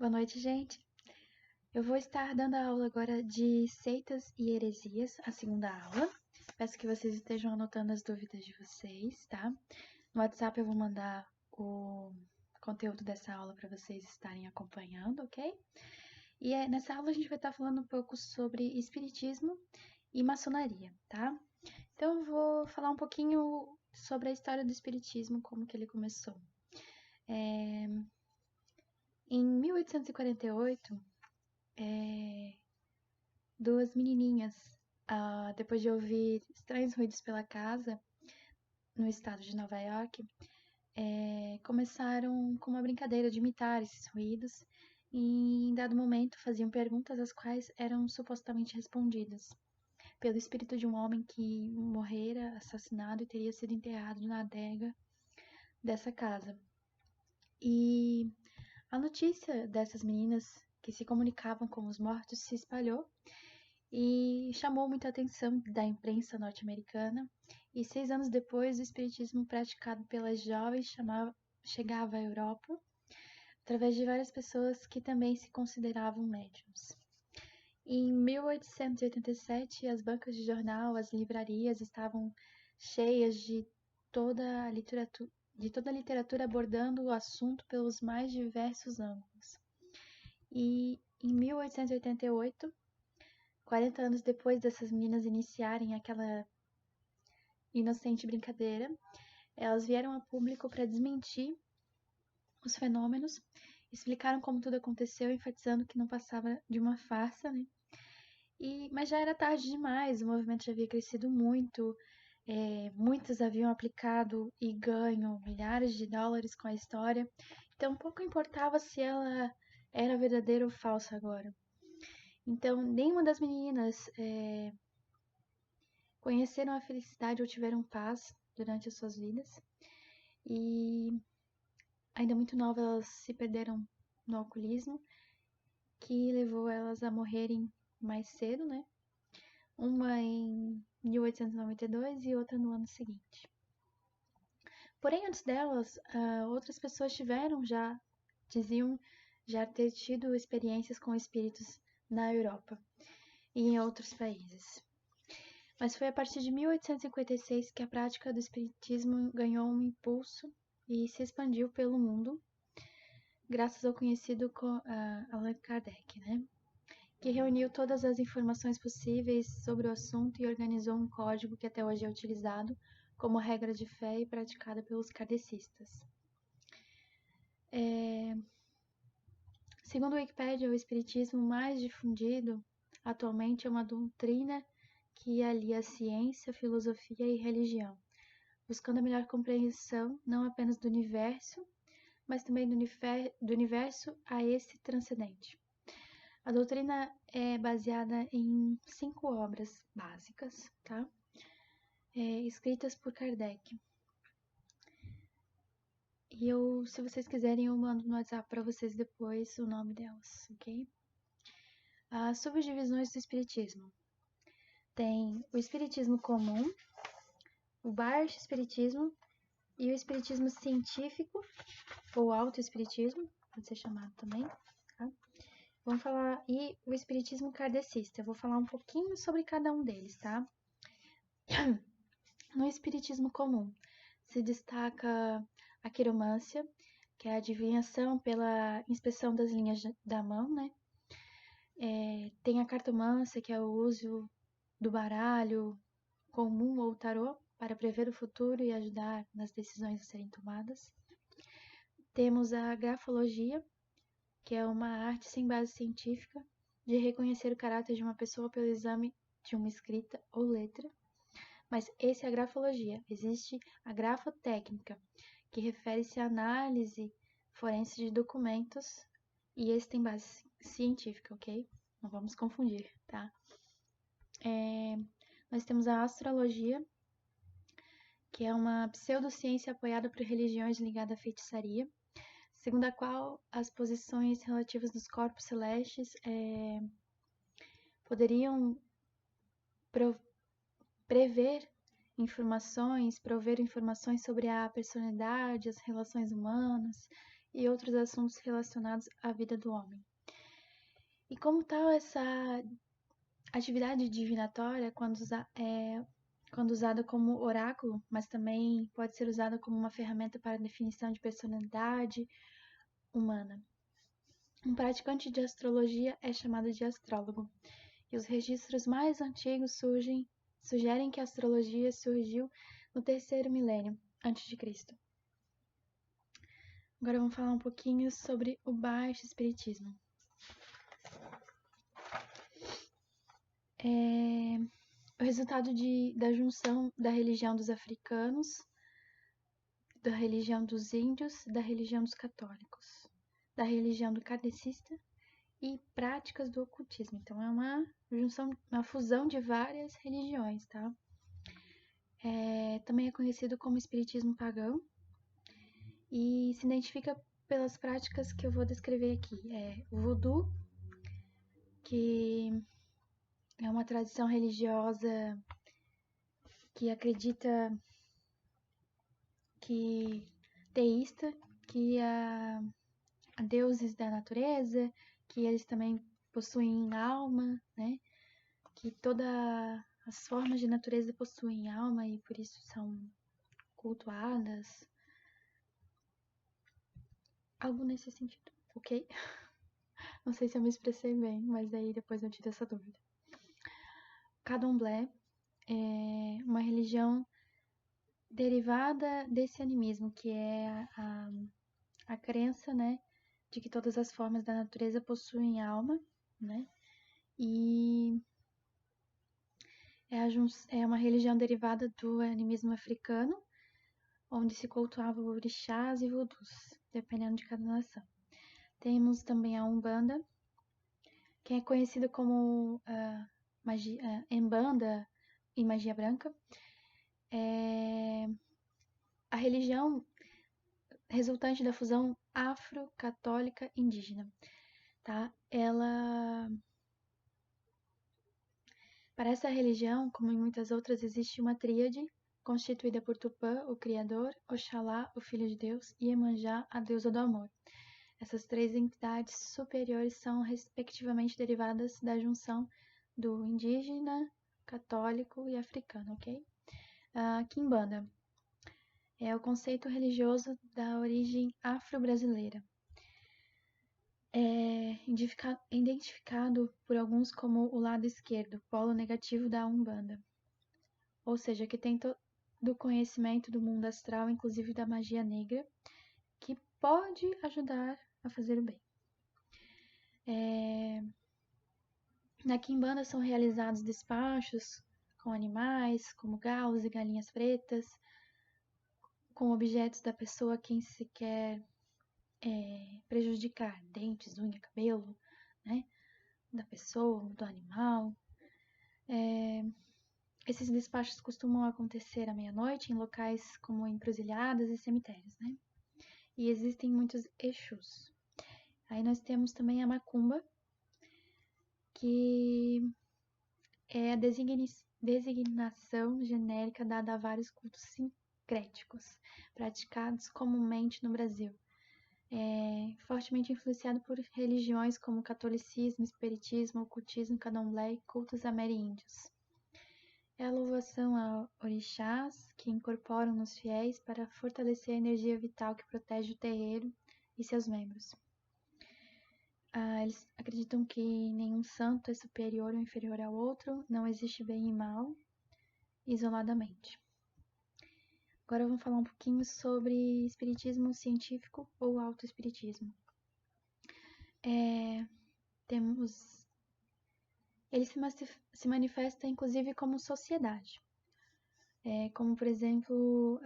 Boa noite, gente. Eu vou estar dando a aula agora de seitas e heresias, a segunda aula. Peço que vocês estejam anotando as dúvidas de vocês, tá? No WhatsApp eu vou mandar o conteúdo dessa aula para vocês estarem acompanhando, ok? E nessa aula a gente vai estar falando um pouco sobre espiritismo e maçonaria, tá? Então eu vou falar um pouquinho sobre a história do espiritismo, como que ele começou. Em 1848, duas menininhas, depois de ouvir estranhos ruídos pela casa, no estado de Nova York, começaram com uma brincadeira de imitar esses ruídos e, em dado momento, faziam perguntas às quais eram supostamente respondidas pelo espírito de um homem que morrera assassinado e teria sido enterrado na adega dessa casa. E a notícia dessas meninas que se comunicavam com os mortos se espalhou e chamou muita atenção da imprensa norte-americana. E 6 anos depois, o espiritismo praticado pelas jovens chegava à Europa através de várias pessoas que também se consideravam médiums. Em 1887, as bancas de jornal, as livrarias estavam cheias de toda a literatura abordando o assunto pelos mais diversos ângulos. E em 1888, 40 anos depois dessas meninas iniciarem aquela inocente brincadeira, elas vieram a público para desmentir os fenômenos, explicaram como tudo aconteceu, enfatizando que não passava de uma farsa, né? Mas já era tarde demais, o movimento já havia crescido muito, muitos haviam aplicado e ganho milhares de dólares com a história, então pouco importava se ela era verdadeira ou falsa agora. Então, nenhuma das meninas conheceram a felicidade ou tiveram paz durante as suas vidas. E ainda muito novas, elas se perderam no alcoolismo, que levou elas a morrerem mais cedo, né? Uma em 1892 e outra no ano seguinte. Porém, antes delas, outras pessoas diziam já ter tido experiências com espíritos na Europa e em outros países. Mas foi a partir de 1856 que a prática do espiritismo ganhou um impulso e se expandiu pelo mundo, graças ao conhecido Allan Kardec, né? Que reuniu todas as informações possíveis sobre o assunto e organizou um código que até hoje é utilizado como regra de fé e praticada pelos kardecistas. Segundo a Wikipédia, o espiritismo mais difundido atualmente é uma doutrina que alia ciência, filosofia e religião, buscando a melhor compreensão não apenas do universo, mas também do universo a esse transcendente. A doutrina é baseada em 5 obras básicas, tá? Escritas por Kardec. E se vocês quiserem, eu mando no WhatsApp para vocês depois o nome delas, ok? As subdivisões do espiritismo. Tem o espiritismo comum, o baixo espiritismo e o espiritismo científico, ou autoespiritismo, pode ser chamado também, tá? Vamos falar, e o espiritismo kardecista, eu vou falar um pouquinho sobre cada um deles, tá? No espiritismo comum, se destaca a quiromância, que é a adivinhação pela inspeção das linhas da mão, né? Tem a cartomância, que é o uso do baralho comum ou tarô para prever o futuro e ajudar nas decisões a serem tomadas. Temos a grafologia, que é uma arte sem base científica de reconhecer o caráter de uma pessoa pelo exame de uma escrita ou letra. Mas essa é a grafologia. Existe a grafotécnica, que refere-se à análise forense de documentos, e esse tem base científica, ok? Não vamos confundir, tá? Nós temos a astrologia, que é uma pseudociência apoiada por religiões ligadas à feitiçaria, segundo a qual as posições relativas dos corpos celestes poderiam prover informações sobre a personalidade, as relações humanas e outros assuntos relacionados à vida do homem. E como tal, essa atividade divinatória, quando usada como oráculo, mas também pode ser usada como uma ferramenta para definição de personalidade humana. Um praticante de astrologia é chamado de astrólogo, e os registros mais antigos sugerem que a astrologia surgiu no 3º milênio antes de Cristo. Agora vamos falar um pouquinho sobre o baixo espiritismo. O resultado da junção da religião dos africanos, da religião dos índios, da religião dos católicos, da religião do kardecista e práticas do ocultismo. Então, é uma junção, uma fusão de várias religiões, tá? Também é conhecido como espiritismo pagão e se identifica pelas práticas que eu vou descrever aqui. O voodoo, que é uma tradição religiosa que acredita que teísta, que a deuses da natureza, que eles também possuem alma, né? Que todas as formas de natureza possuem alma e por isso são cultuadas. Algo nesse sentido, ok? Não sei se eu me expressei bem, mas aí depois eu tiro essa dúvida. Candomblé é uma religião derivada desse animismo, que é a crença, né, de que todas as formas da natureza possuem alma, né, e é uma religião derivada do animismo africano, onde se cultuava orixás e voodoos, dependendo de cada nação. Temos também a Umbanda, que é conhecida como Embanda e magia branca. A religião resultante da fusão afro-católica indígena, tá? Para essa religião, como em muitas outras, existe uma tríade constituída por Tupã, o Criador, Oxalá, o Filho de Deus, e Iemanjá, a deusa do amor. Essas três entidades superiores são respectivamente derivadas da junção do indígena, católico e africano, ok? Quimbanda é o conceito religioso da origem afro-brasileira. É identificado por alguns como o lado esquerdo, polo negativo da Umbanda. Ou seja, que tem do conhecimento do mundo astral, inclusive da magia negra, que pode ajudar a fazer o bem. Na Quimbanda são realizados despachos com animais, como galos e galinhas pretas, com objetos da pessoa a quem se quer prejudicar, dentes, unha, cabelo, né, da pessoa, do animal. Esses despachos costumam acontecer à meia-noite em locais como encruzilhadas e cemitérios, né? E existem muitos Exus. Aí nós temos também a Macumba, que é a designação genérica dada a vários cultos sincréticos, praticados comumente no Brasil. Fortemente influenciado por religiões como catolicismo, espiritismo, ocultismo, candomblé e cultos ameríndios. É a louvação a orixás que incorporam nos fiéis para fortalecer a energia vital que protege o terreiro e seus membros. Eles acreditam que nenhum santo é superior ou inferior ao outro, não existe bem e mal, isoladamente. Agora vamos falar um pouquinho sobre espiritismo científico ou autoespiritismo. Ele se manifesta inclusive como sociedade, como por exemplo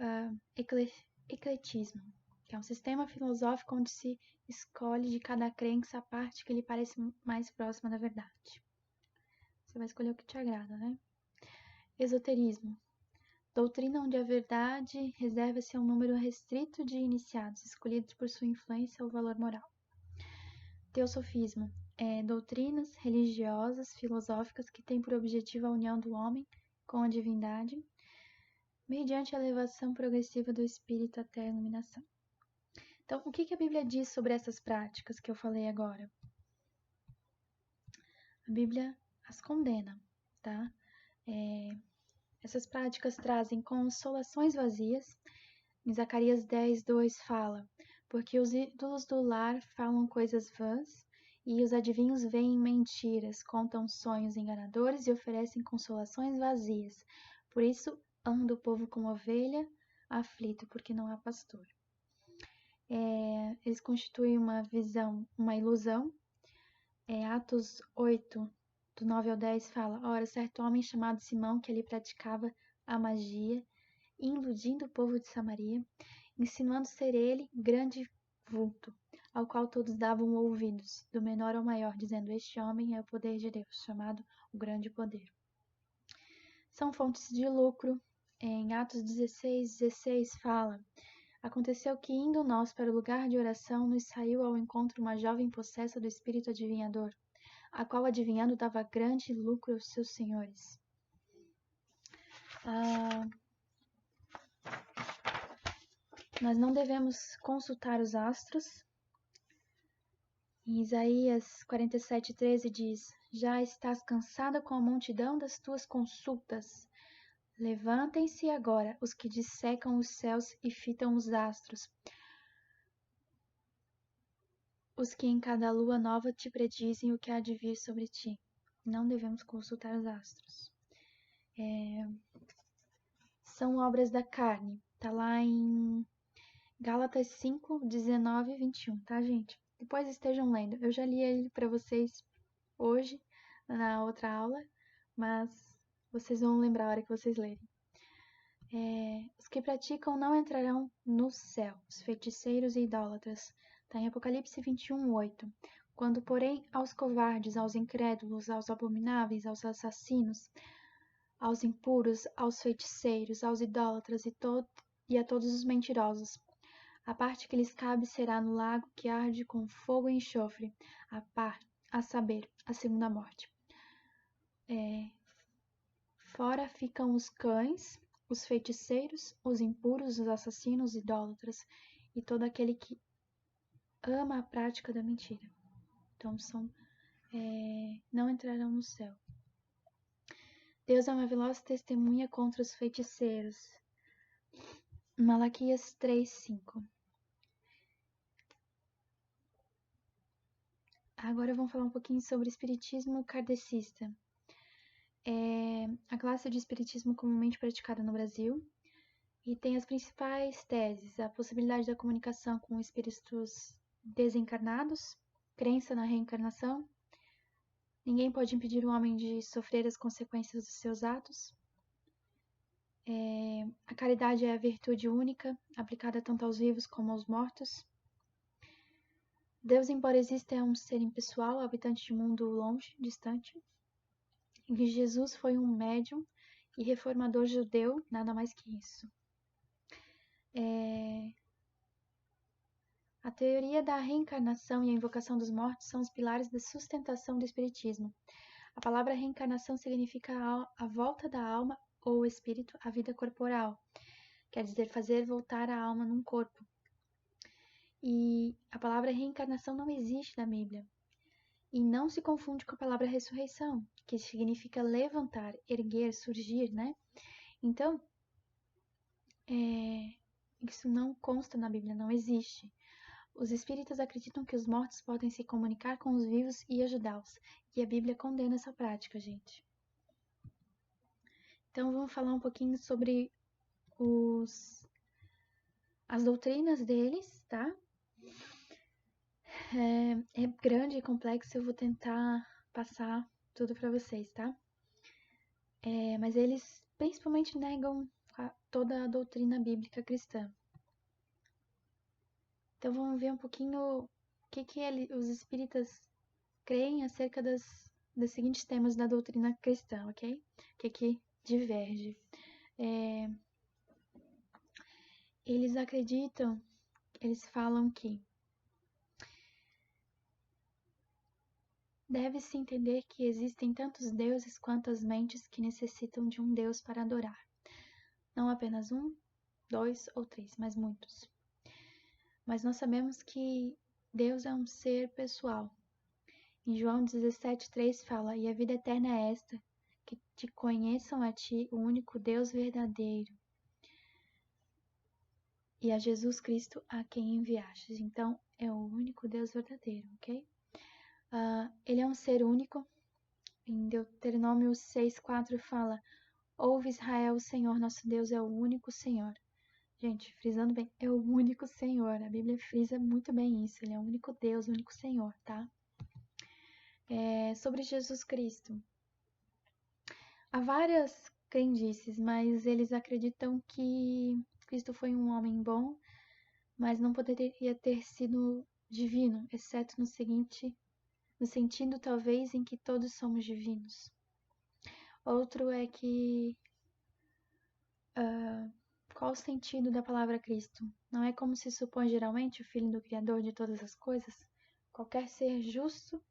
ecletismo, que é um sistema filosófico onde se escolhe de cada crença a parte que lhe parece mais próxima da verdade. Você vai escolher o que te agrada, né? Esoterismo, doutrina onde a verdade reserva-se a um número restrito de iniciados, escolhidos por sua influência ou valor moral. Teosofismo, doutrinas religiosas, filosóficas que têm por objetivo a união do homem com a divindade, mediante a elevação progressiva do espírito até a iluminação. Então, o que a Bíblia diz sobre essas práticas que eu falei agora? A Bíblia as condena, tá? Essas práticas trazem consolações vazias. Em Zacarias 10:2 fala: porque os ídolos do lar falam coisas vãs, e os adivinhos veem mentiras, contam sonhos enganadores e oferecem consolações vazias. Por isso anda o povo como ovelha, aflito, porque não há pastor. Eles constituem uma visão, uma ilusão. Atos 8, do 9 ao 10 fala: ora, certo homem chamado Simão, que ali praticava a magia, iludindo o povo de Samaria, insinuando ser ele grande vulto, ao qual todos davam ouvidos, do menor ao maior, dizendo: este homem é o poder de Deus, chamado o grande poder. São fontes de lucro. Em Atos 16:16 fala: aconteceu que, indo nós para o lugar de oração, nos saiu ao encontro uma jovem possessa do espírito adivinhador, a qual adivinhando dava grande lucro aos seus senhores. Nós não devemos consultar os astros. Em Isaías 47:13 diz: já estás cansada com a multidão das tuas consultas. Levantem-se agora os que dissecam os céus e fitam os astros, os que em cada lua nova te predizem o que há de vir sobre ti. Não devemos consultar os astros. São obras da carne. Tá lá em Gálatas 5:19 e 21, tá, gente? Depois estejam lendo. Eu já li ele para vocês hoje, na outra aula, mas vocês vão lembrar a hora que vocês lerem. Os que praticam não entrarão no céu, os feiticeiros e idólatras. Está em Apocalipse 21:8. Quando, porém, aos covardes, aos incrédulos, aos abomináveis, aos assassinos, aos impuros, aos feiticeiros, aos idólatras e a todos os mentirosos, a parte que lhes cabe será no lago que arde com fogo e enxofre, a saber, a segunda morte. Fora ficam os cães, os feiticeiros, os impuros, os assassinos, os idólatras e todo aquele que ama a prática da mentira. Então, não entrarão no céu. Deus é uma veloz testemunha contra os feiticeiros. Malaquias 3:5. Agora vamos falar um pouquinho sobre espiritismo kardecista. A classe de espiritismo comumente praticada no Brasil, e tem as principais teses: a possibilidade da comunicação com espíritos desencarnados, crença na reencarnação, ninguém pode impedir o homem de sofrer as consequências dos seus atos, a caridade é a virtude única, aplicada tanto aos vivos como aos mortos. Deus, embora exista, é um ser impessoal, habitante de mundo longe, distante. E Jesus foi um médium e reformador judeu, nada mais que isso. A teoria da reencarnação e a invocação dos mortos são os pilares da sustentação do espiritismo. A palavra reencarnação significa a volta da alma ou espírito à vida corporal, quer dizer, fazer voltar a alma num corpo. E a palavra reencarnação não existe na Bíblia. E não se confunde com a palavra ressurreição, que significa levantar, erguer, surgir, né? Então, isso não consta na Bíblia, não existe. Os espíritas acreditam que os mortos podem se comunicar com os vivos e ajudá-los. E a Bíblia condena essa prática, gente. Então, vamos falar um pouquinho sobre as doutrinas deles, tá? É grande e complexo, eu vou tentar passar tudo para vocês, tá? Mas eles principalmente negam toda a doutrina bíblica cristã. Então vamos ver um pouquinho o que os espíritas creem acerca dos seguintes temas da doutrina cristã, ok? O que diverge. Eles acreditam, eles falam que deve-se entender que existem tantos deuses quanto as mentes que necessitam de um Deus para adorar. Não apenas um, dois ou três, mas muitos. mas nós sabemos que Deus é um ser pessoal. Em João 17:3 fala: "E a vida eterna é esta, que te conheçam a ti, o único Deus verdadeiro, e a Jesus Cristo a quem enviastes." Então, é o único Deus verdadeiro, ok? Ele é um ser único. Em Deuteronômio 6:4 fala: "Ouve Israel, o Senhor nosso Deus é o único Senhor." Gente, frisando bem, é o único Senhor. A Bíblia frisa muito bem isso. Ele é o único Deus, o único Senhor, tá? Sobre Jesus Cristo. Há várias crendices, mas eles acreditam que Cristo foi um homem bom, mas não poderia ter sido divino, exceto no sentido talvez em que todos somos divinos. Outro é que qual o sentido da palavra Cristo? Não é como se supõe geralmente o Filho do Criador de todas as coisas? Qualquer ser justo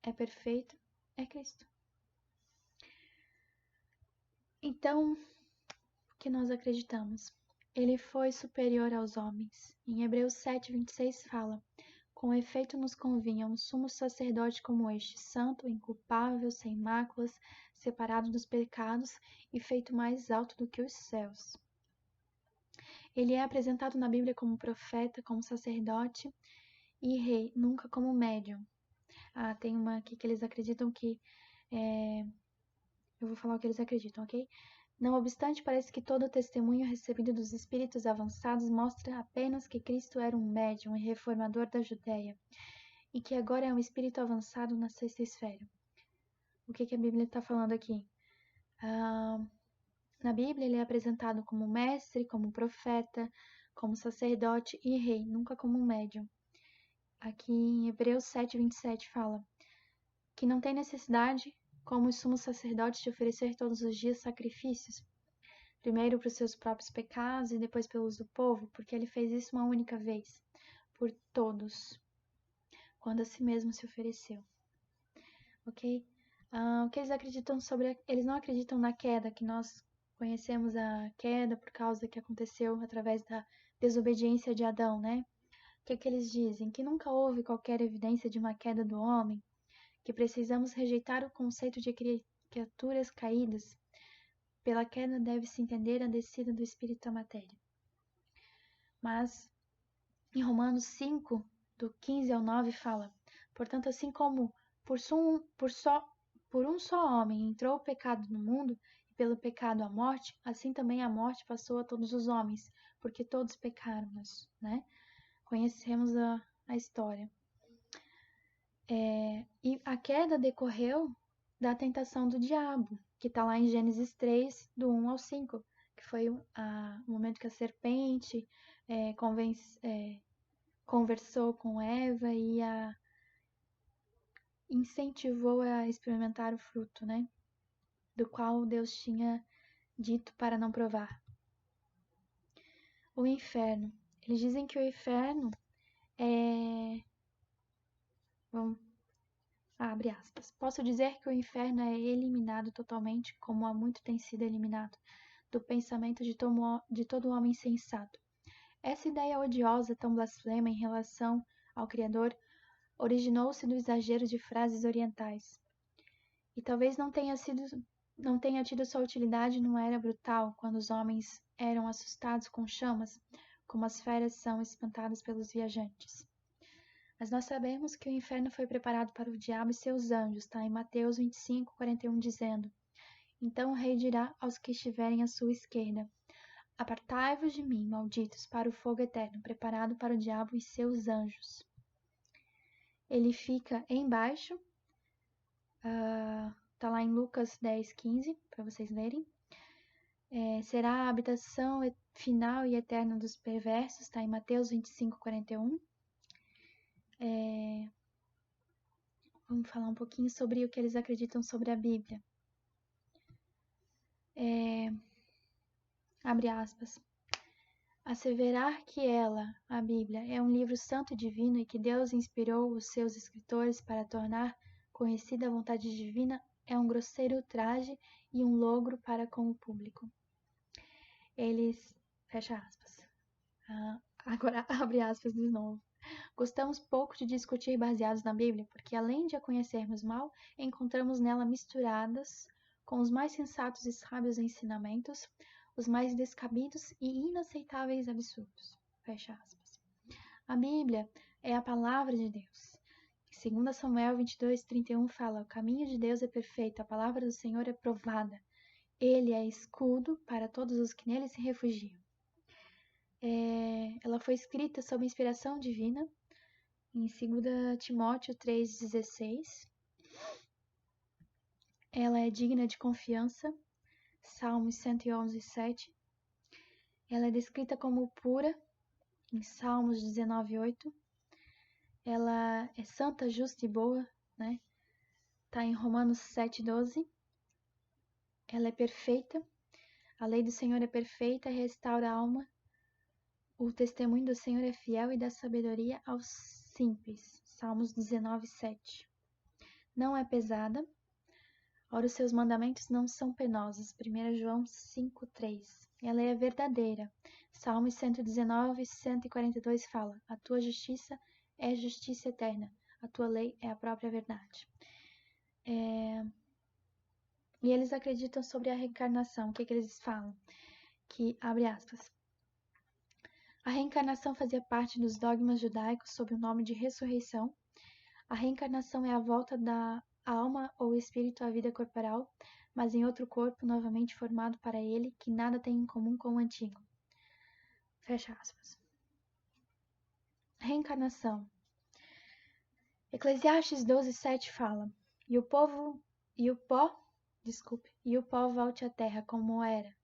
é perfeito, é Cristo. Então, o que nós acreditamos? Ele foi superior aos homens. Em Hebreus 7:26 fala: "Com efeito nos convinha um sumo sacerdote como este, santo, inculpável, sem máculas, separado dos pecados e feito mais alto do que os céus." Ele é apresentado na Bíblia como profeta, como sacerdote e rei, nunca como médium. Tem uma aqui que eles acreditam que... eu vou falar o que eles acreditam, ok? Não obstante, parece que todo o testemunho recebido dos espíritos avançados mostra apenas que Cristo era um médium e reformador da Judéia, e que agora é um espírito avançado na sexta esfera. O que a Bíblia está falando aqui? Na Bíblia, ele é apresentado como mestre, como profeta, como sacerdote e rei, nunca como médium. Aqui em Hebreus 7:27 fala que não tem necessidade, como os sumos sacerdotes, de oferecer todos os dias sacrifícios, primeiro para os seus próprios pecados e depois pelos do povo, porque ele fez isso uma única vez, por todos, quando a si mesmo se ofereceu. Ok? O que eles acreditam sobre... Eles não acreditam na queda, que nós conhecemos a queda por causa que aconteceu através da desobediência de Adão, né? O que eles dizem? Que nunca houve qualquer evidência de uma queda do homem, que precisamos rejeitar o conceito de criaturas caídas. Pela queda deve-se entender a descida do espírito à matéria. Mas em Romanos 5, do 15 ao 9, fala: "Portanto, assim como por um só homem entrou o pecado no mundo, e pelo pecado a morte, assim também a morte passou a todos os homens, porque todos pecaram", né? Conhecemos a história. E a queda decorreu da tentação do diabo, que está lá em Gênesis 3, do 1 ao 5, que foi o momento que a serpente conversou com Eva e a incentivou a experimentar o fruto, né? Do qual Deus tinha dito para não provar. O inferno. Eles dizem que o inferno é... Abre aspas. "Posso dizer que o inferno é eliminado totalmente, como há muito tem sido eliminado, do pensamento de todo homem sensato. Essa ideia odiosa, tão blasfema em relação ao Criador, originou-se do exagero de frases orientais. E talvez não tenha tido sua utilidade numa era brutal, quando os homens eram assustados com chamas, como as feras são espantadas pelos viajantes. Mas nós sabemos que o inferno foi preparado para o diabo e seus anjos, está em Mateus 25:41, dizendo: "Então o rei dirá aos que estiverem à sua esquerda: Apartai-vos de mim, malditos, para o fogo eterno, preparado para o diabo e seus anjos." Ele fica embaixo, tá lá em Lucas 10:15, para vocês lerem. Será a habitação final e eterna dos perversos, está em Mateus 25:41. Vamos falar um pouquinho sobre o que eles acreditam sobre a Bíblia. Abre aspas. "Asseverar que ela, a Bíblia, é um livro santo e divino e que Deus inspirou os seus escritores para tornar conhecida a vontade divina é um grosseiro ultraje e um logro para com o público." Eles, fecha aspas. Agora, abre aspas de novo. Gostamos pouco de discutir baseados na Bíblia, porque além de a conhecermos mal, encontramos nela misturadas com os mais sensatos e sábios ensinamentos, os mais descabidos e inaceitáveis absurdos. Fecha aspas. A Bíblia é a palavra de Deus. Em 2 Samuel 22:31 fala: o caminho de Deus é perfeito, a palavra do Senhor é provada. Ele é escudo para todos os que nele se refugiam. Ela foi escrita sob inspiração divina em 2 Timóteo 3,16. Ela é digna de confiança, Salmos 111:7. Ela é descrita como pura, em Salmos 19:8. Ela é santa, justa e boa, né? Tá em Romanos 7:12. Ela é perfeita, a lei do Senhor é perfeita, restaura a alma. O testemunho do Senhor é fiel e dá sabedoria aos simples, Salmos 19:7. Não é pesada, ora os seus mandamentos não são penosos, 1 João 5:3. Ela é verdadeira, Salmos 119 e 142 fala: a tua justiça é justiça eterna, a tua lei é a própria verdade. E eles acreditam sobre a reencarnação. O que eles falam? Que, abre aspas, a reencarnação fazia parte dos dogmas judaicos sob o nome de ressurreição. A reencarnação é a volta da alma ou espírito à vida corporal, mas em outro corpo novamente formado para ele, que nada tem em comum com o antigo. Fecha aspas. Reencarnação. Eclesiastes 12:7 fala: E o pó volte à terra como era,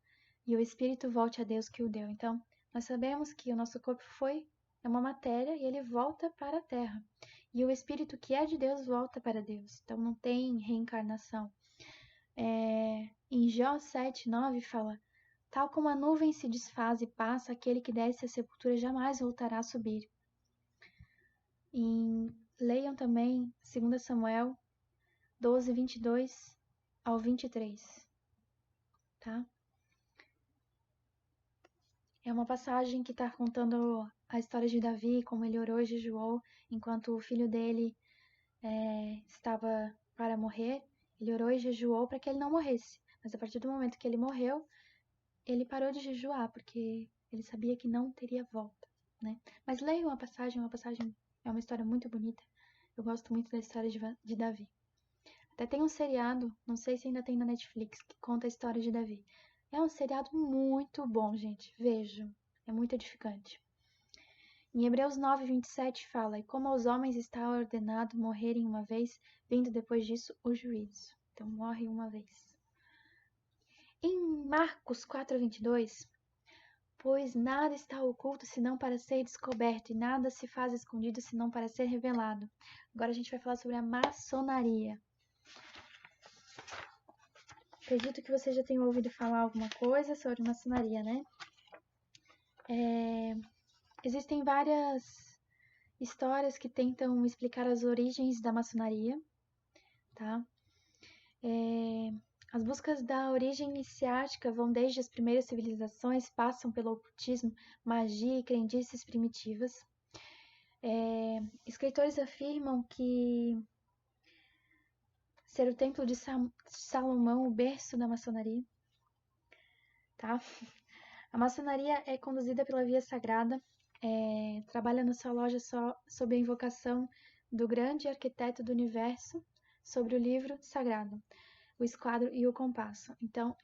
e o espírito volte a Deus que o deu. Então, nós sabemos que o nosso corpo é uma matéria e ele volta para a terra. E o espírito que é de Deus volta para Deus. Então, não tem reencarnação. Em Jó 7:9 fala: tal como a nuvem se desfaz e passa, aquele que desce à sepultura jamais voltará a subir. Leiam também 2 Samuel 12:22 ao 23. Tá? É uma passagem que está contando a história de Davi, como ele orou e jejuou, enquanto o filho dele estava para morrer. Ele orou e jejuou para que ele não morresse. Mas a partir do momento que ele morreu, ele parou de jejuar, porque ele sabia que não teria volta, né? Mas leiam a passagem, é uma história muito bonita. Eu gosto muito da história de Davi. Até tem um seriado, não sei se ainda tem na Netflix, que conta a história de Davi. É um seriado muito bom, gente. Vejam. É muito edificante. Em Hebreus 9:27 fala: E como aos homens está ordenado morrerem uma vez, vindo depois disso o juízo. Então morre uma vez. Em Marcos 4:22, pois nada está oculto senão para ser descoberto, e nada se faz escondido senão para ser revelado. Agora a gente vai falar sobre a maçonaria. Acredito que você já tenha ouvido falar alguma coisa sobre maçonaria, né? Existem várias histórias que tentam explicar as origens da maçonaria, tá? As buscas da origem iniciática vão desde as primeiras civilizações, passam pelo ocultismo, magia e crendices primitivas. Escritores afirmam que ser o templo de Salomão o berço da maçonaria, tá? A maçonaria é conduzida pela via sagrada, trabalha na sua loja só sob a invocação do grande arquiteto do universo, sobre o livro sagrado, o esquadro e o compasso. Então,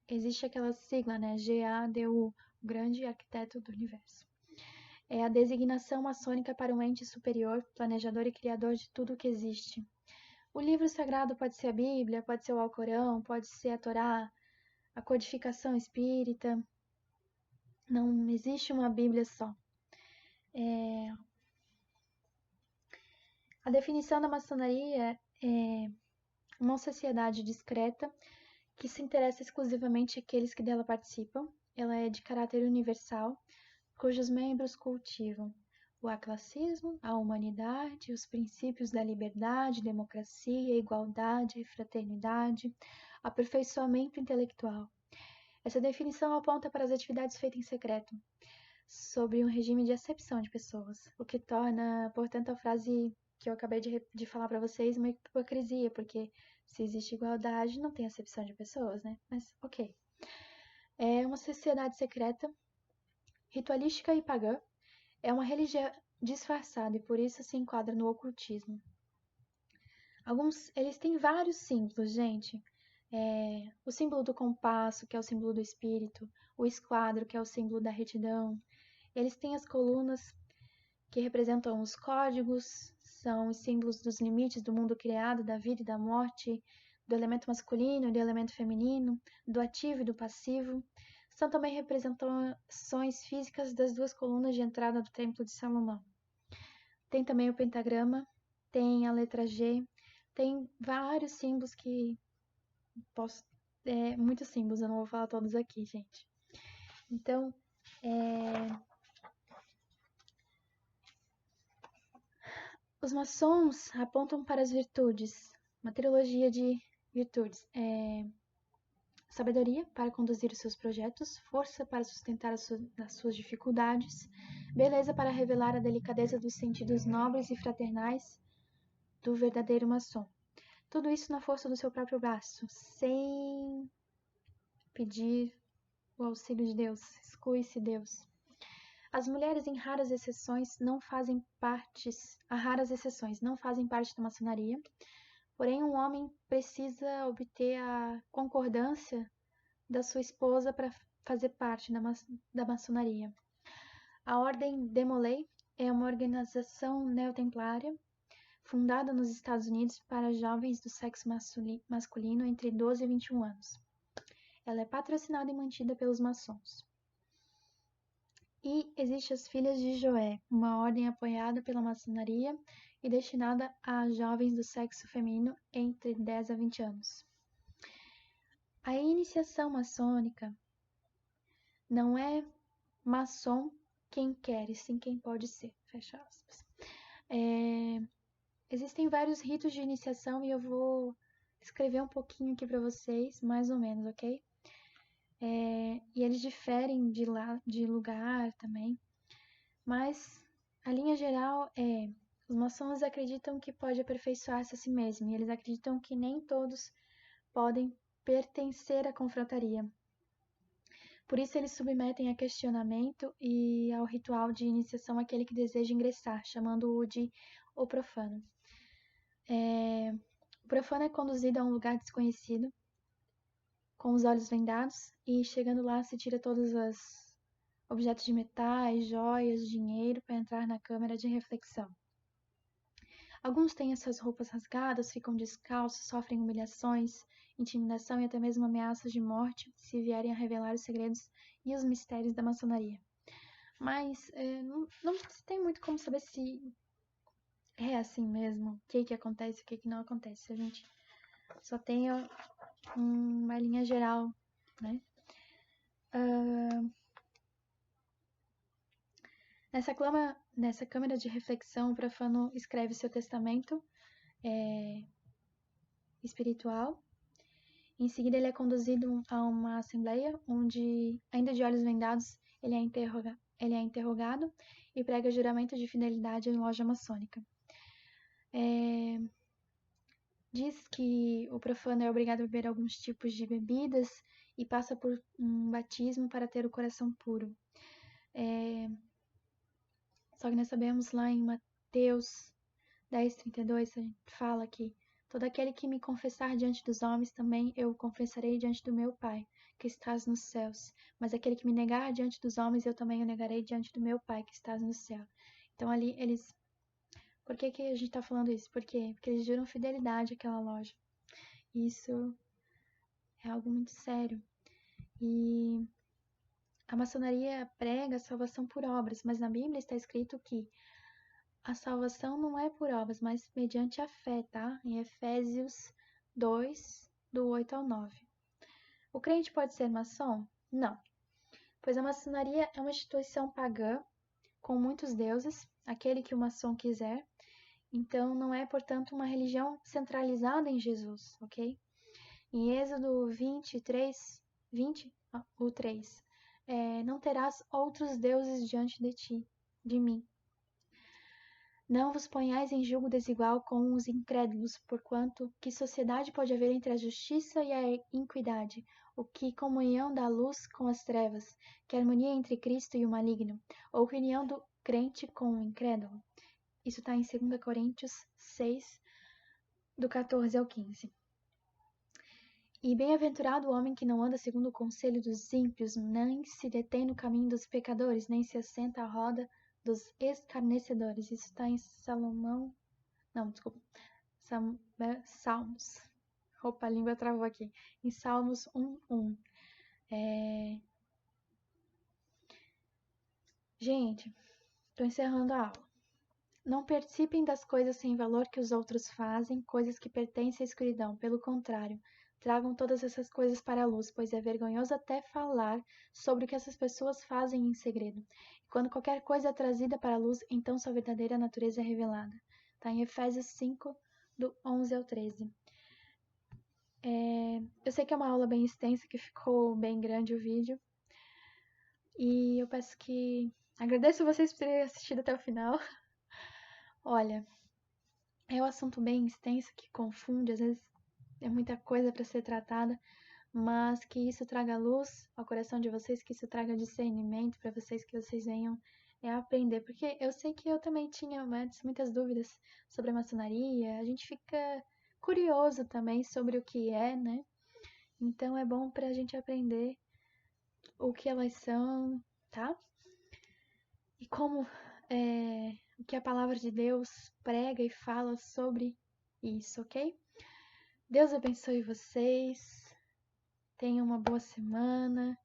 existe aquela sigla, né? GADU, o grande arquiteto do universo. É a designação maçônica para um ente superior, planejador e criador de tudo o que existe. O livro sagrado pode ser a Bíblia, pode ser o Alcorão, pode ser a Torá, a codificação espírita. Não existe uma Bíblia só. A definição da maçonaria é uma sociedade discreta que se interessa exclusivamente àqueles que dela participam. Ela é de caráter universal, cujos membros cultivam o aclassismo, a humanidade, os princípios da liberdade, democracia, igualdade e fraternidade, aperfeiçoamento intelectual. Essa definição aponta para as atividades feitas em secreto, sobre um regime de acepção de pessoas, o que torna, portanto, a frase que eu acabei de falar para vocês uma hipocrisia, porque se existe igualdade, não tem acepção de pessoas, né? Mas, ok. É uma sociedade secreta, ritualística e pagã, é uma religião disfarçada e por isso se enquadra no ocultismo. Eles têm vários símbolos, gente. O símbolo do compasso, que é o símbolo do espírito, o esquadro, que é o símbolo da retidão. Eles têm as colunas, que representam os códigos, são os símbolos dos limites do mundo criado, da vida e da morte, do elemento masculino e do elemento feminino, do ativo e do passivo. São também representações físicas das duas colunas de entrada do Templo de Salomão. Tem também o pentagrama, tem a letra G, tem vários símbolos que posso. Muitos símbolos, eu não vou falar todos aqui, gente. Então, os maçons apontam para as virtudes, uma trilogia de virtudes. Sabedoria para conduzir os seus projetos, força para sustentar as suas dificuldades, beleza para revelar a delicadeza dos sentidos nobres e fraternais do verdadeiro maçom. Tudo isso na força do seu próprio braço, sem pedir o auxílio de Deus. Exclui-se Deus. As mulheres, em raras exceções, não fazem parte da maçonaria, porém um homem precisa obter a concordância da sua esposa para fazer parte da maçonaria. A Ordem de Molay é uma organização neotemplária fundada nos Estados Unidos para jovens do sexo masculino entre 12 e 21 anos. Ela é patrocinada e mantida pelos maçons. E existe as Filhas de Joé, uma ordem apoiada pela maçonaria e destinada a jovens do sexo feminino entre 10 a 20 anos. A iniciação maçônica não é maçom quem quer, e sim quem pode ser. Fecha aspas. Existem vários ritos de iniciação e eu vou escrever um pouquinho aqui para vocês, mais ou menos, ok? E eles diferem de lugar também, mas a linha geral os maçons acreditam que pode aperfeiçoar-se a si mesmo, e eles acreditam que nem todos podem pertencer à confraria. Por isso eles submetem a questionamento e ao ritual de iniciação aquele que deseja ingressar, chamando-o de o profano. O profano é conduzido a um lugar desconhecido, com os olhos vendados, e chegando lá se tira todos os objetos de metais, joias, dinheiro para entrar na câmara de reflexão. Alguns têm as suas roupas rasgadas, ficam descalços, sofrem humilhações, intimidação e até mesmo ameaças de morte se vierem a revelar os segredos e os mistérios da maçonaria. Mas não se tem muito como saber se é assim mesmo, o que acontece e o que não acontece. A gente só tem uma linha geral, né? Nessa câmara de reflexão, o profano escreve seu testamento espiritual. Em seguida, ele é conduzido a uma assembleia, onde, ainda de olhos vendados, ele é interrogado e prega juramento de fidelidade em loja maçônica. Diz que o profano é obrigado a beber alguns tipos de bebidas e passa por um batismo para ter o coração puro. Só que nós sabemos lá em Mateus 10:32, a gente fala que todo aquele que me confessar diante dos homens, também eu o confessarei diante do meu Pai, que estás nos céus. Mas aquele que me negar diante dos homens, eu também o negarei diante do meu Pai, que estás no céu. Então ali eles... Por que a gente tá falando isso? Por quê? Porque eles juram fidelidade àquela loja. Isso é algo muito sério. E a maçonaria prega a salvação por obras, mas na Bíblia está escrito que a salvação não é por obras, mas mediante a fé, tá? Em Efésios 2, do 8 ao 9. O crente pode ser maçom? Não, pois a maçonaria é uma instituição pagã com muitos deuses, aquele que o maçom quiser. Então, não é, portanto, uma religião centralizada em Jesus, ok? Em Êxodo 23, o 3, Não terás outros deuses diante de mim. Não vos ponhais em julgo desigual com os incrédulos, porquanto que sociedade pode haver entre a justiça e a iniquidade? O que comunhão da luz com as trevas? Que harmonia entre Cristo e o maligno? Ou que união do crente com o incrédulo? Isso está em 2 Coríntios 6, do 14 ao 15. E bem-aventurado o homem que não anda segundo o conselho dos ímpios, nem se detém no caminho dos pecadores, nem se assenta à roda dos escarnecedores. Isso está em Salomão. Não, desculpa. Salmos. Opa, a língua travou aqui. Em Salmos 1:1. Gente, tô encerrando a aula. Não participem das coisas sem valor que os outros fazem, coisas que pertencem à escuridão. Pelo contrário, tragam todas essas coisas para a luz, pois é vergonhoso até falar sobre o que essas pessoas fazem em segredo. E quando qualquer coisa é trazida para a luz, então sua verdadeira natureza é revelada. Está em Efésios 5, do 11 ao 13. Eu sei que é uma aula bem extensa, que ficou bem grande o vídeo. E eu peço que... Agradeço vocês por terem assistido até o final. Olha, é um assunto bem extenso que confunde, às vezes é muita coisa para ser tratada, mas que isso traga luz ao coração de vocês, que isso traga discernimento para vocês, que vocês venham aprender. Porque eu sei que eu também tinha antes muitas dúvidas sobre a maçonaria, a gente fica curioso também sobre o que é, né? Então é bom para a gente aprender o que elas são, tá? E como o que a palavra de Deus prega e fala sobre isso, ok? Deus abençoe vocês. Tenham uma boa semana.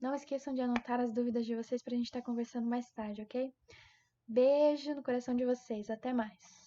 Não esqueçam de anotar as dúvidas de vocês para a gente estar conversando mais tarde, ok? Beijo no coração de vocês. Até mais.